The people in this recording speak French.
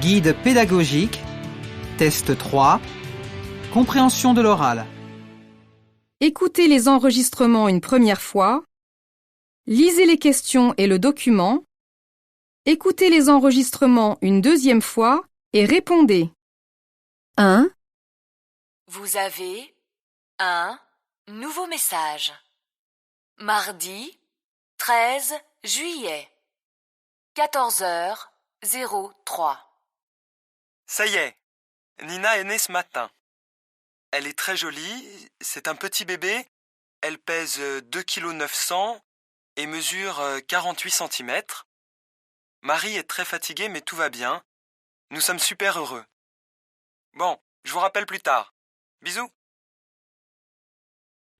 Guide pédagogique, test 3, compréhension de l'oral. Écoutez les enregistrements une première fois. Lisez les questions et le document. Écoutez les enregistrements une deuxième fois et répondez. 1. Vous avez un nouveau message. Mardi 13 juillet, 14h03. Ça y est, Nina est née ce matin. Elle est très jolie, c'est un petit bébé, elle pèse 2,9 kg et mesure 48 cm. Marie est très fatiguée mais tout va bien. Nous sommes super heureux. Bon, je vous rappelle plus tard. Bisous.